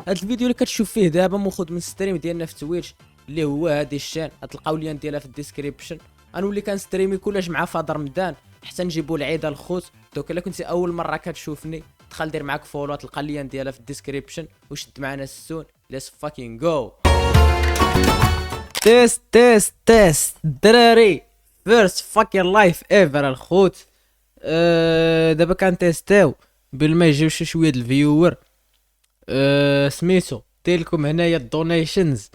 هاد الفيديو اللي كتشوف فيه دابا ماخذ من ستريم ديالنا في تويتش اللي هو هادي الشان. غتلقاو اللين ديالها في الديسكريبشن. غنولي كنستريمي كل جمعه في هاد رمضان حتى نجيبوا العيد الخوت. دوك الا كنتي اول مره كتشوفني دخل دير معاك فولو، تلقى اللين ديالها في الديسكريبشن وشد معنا السون. ليتس فاكين جو. تيست دراري، فيرست فاكين لايف ايفر الخوت. دابا كنتيستيو بل ما يجيو شي شويه د الفيور. سميتو دير لكم هنايا الدونيشنز.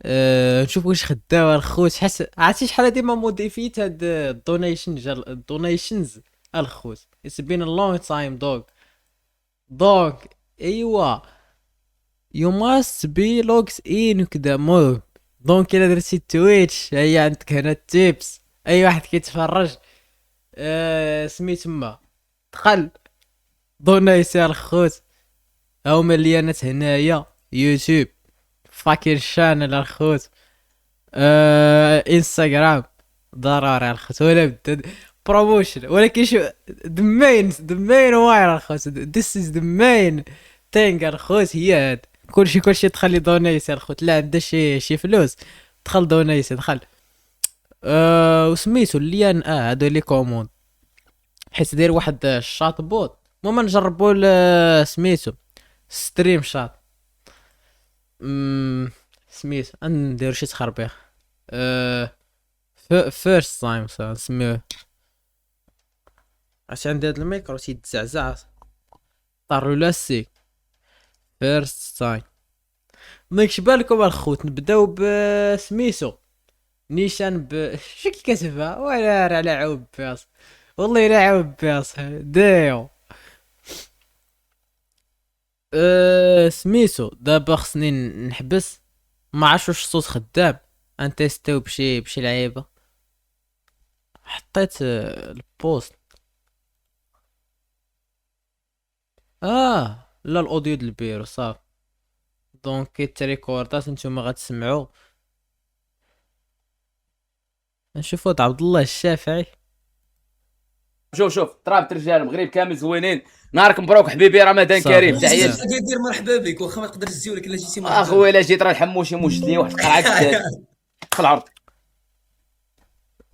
نشوف واش خداو الخوت. حس عرفتي شحال هادي ما موديفيت هاد الدونيشنز الخوت. اتس بين ا لونج تايم دوغ. ايوا يو ماست بي لوجز ان وكدا مو. دونك الا درتي تويتش هيا عندك هنا التيبس. اي واحد كيتفرج سميتما دخل دونيسي الخوت. هاهما الليانات هنايا يوتيوب فاكين شانل الخوت. انستغرام ضروري الخوت ولا بد بروموشن. ولكن شو the main واير الخوت. this is the main thing الخوت. هي هاد كلشي تخلي دونيسي الخوت. لا عندها شي فلوس دخل دونيسي دخل. وسميتو الليان هادو لي كوموند حيت داير واحد الشات بوت. المهم نجربوا سميتو ستريم شات. سميتو نديرو شي تخربيق. فيرست تايم نسميوه. عرفتي عندي هاد الميكرو تيتزعزع طارو لاسي. فيرست تايم ماكش بالكم الخوت. نبداو بسميتو نيشان شو كي كتبها ولا على عوب بياس. والله لا عوب بياس دايو. سميتو دابا خصني نحبس. ما عرفتش واش الصوت خدام. انتيستيو بشي لعيبه. حطيت البوست. لا الاوديو ديال البيرو صافي. دونك كيتريكوردات نتوما غتسمعوا. نشوفوا عبد الله الشافعي. شوف طرابت رجال المغرب كامل زوينين. نهارك مبروك حبيبي، رمضان كريم. تحياتي. غادي ندير مرحبا بك واخا ما تقدرش تجي، ولكن الا جيتي مرحبا. اخويا الا جيت راه الحموشي موجد لي واحد القرعه في العرض.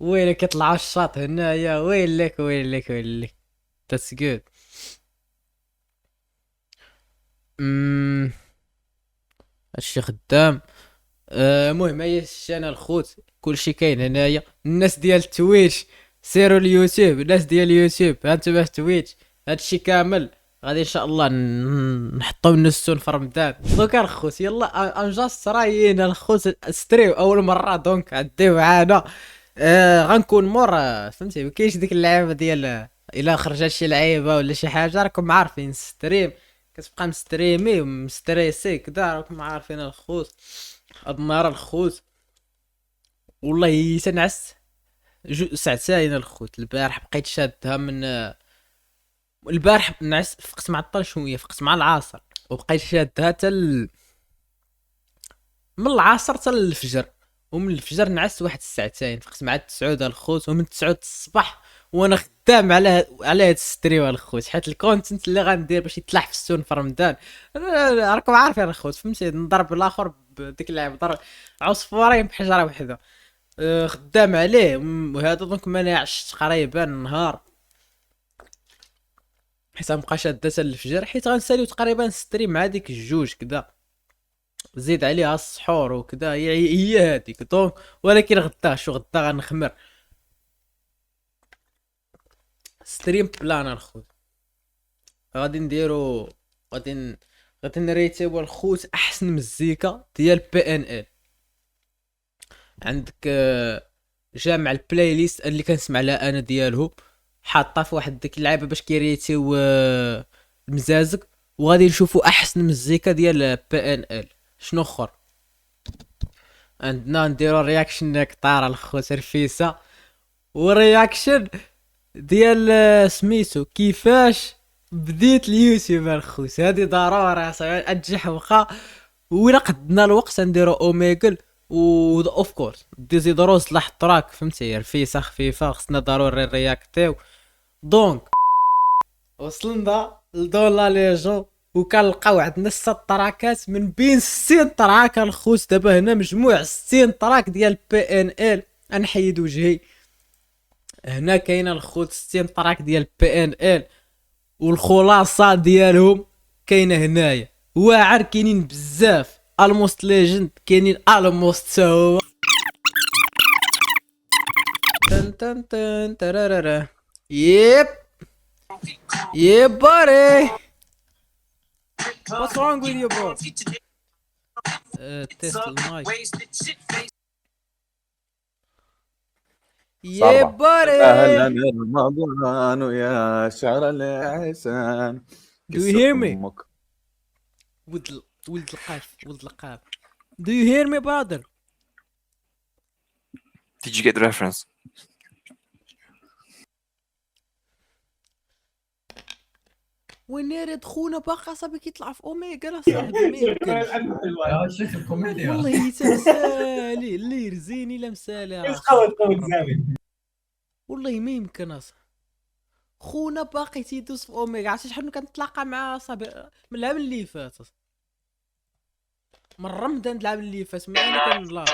ويلك يطلعوا الشاط هنايا. ويلك that's good. هادشي خدام. المهم هي الشانل الخوت كلشي كاين هنايا. الناس ديال تويتش سيروا اليوتيوب. الناس ديال اليوتيوب هانتوما في تويتش. هادشي كامل غادي ان شاء الله نحطو نسون في رمضان. دوكا الخوت يلا انجاست رايين الخوت ستريو اول مره. دونك عديو معانا. غنكون مور فهمتي. مكاينش ديك اللعيبه ديال الا خرجت شي لعيبه ولا شي حاجه راكم عارفين ستريم كتبقى مستريمي ومستريسي كدا. راكم عارفين الخوت هاد النهار الخوت والله تنعس ساعتين الخوت. البارح بقيت شادها من البارح نعس. فقت معطل شويه، فقت مع العصر وبقيت شادها من العصر حتى الفجر. ومن الفجر نعست واحد الساعتين. فقت مع 9 الخوت ومن 9 الصباح وانا خدام على هاد الستريم الخوت. حيت الكونتنت اللي غندير باش يطلع في السون في رمضان راكم عارفين الخوت فهمتي. نضرب الاخر بديك اللعبه ضرب عصفورين بحجره وحده. خدام عليه وهذا. دونك ما نعش تقريبا نهار حيت غنبقى شاده حتى الفجر. حيت غنساليو تقريبا ستريم مع ديك الجوج كدا. زيد عليها السحور وكدا. هي هذيك دونك. ولكن غدا غنخمر ستريم بلان الخوت. غادي نديرو غادي نريتيو الخوت احسن مزيكا ديال بي ان ال. عندك جامع البلاي ليست اللي كنسمع لها انا ديالهم حاطه في واحد ديك اللعبه باش كيريتيو المزازق. وغادي نشوفوا احسن مزيكا ديال بي ان ال. شنو اخر عندنا نديرو رياكشن كطار الخوت رفيسه. ورياكشن ديال سميتو كيفاش بديت اليوتيوب الخوت. هادي ضروري تجي وخا. ولا قدنا الوقت نديرو اوميغل و اوف كورس ديزيدروز لاح تراك فهمتي. رفيسه خفيفه خصنا ضروري رياكتيو. دونك وصلنا لدون لا ليجون وكنلقاو عندنا 6 تراكات من بين 60 تراك الخوت. دابا هنا مجموع 60 تراك ديال بي ان ال. غنحيد وجهي. هنا كاينه الخوت 60 تراك ديال بي ان ال، والخلاصه ديالهم كاينه هنايا. واعر كاينين بزاف. الموست ليجند كاينين الموست هو. تن تن تن ترارارا. يب يب باري. What's wrong with you, bro? Test المايك. يب باري. أهلا رمضان يا شهر الإحسان. Do you hear me? أمك. ولد القاف. Do you hear me, brother? Did you get the reference? وين يرد خونا باقا صاحبي كيطلع في اوميغا راه صاحبي ما يمكنش. يا شيخ الكوميديا والله تمسالي اللي يرزيني لا مسالي. والله ما يمكن اصاحبي. خونا باقي تيدوس في اوميغا. عرفتي شحال كنتلاقى مع صاحبي من العام اللي فات، من رمضان العام اللي فات، ما انا كنلاقى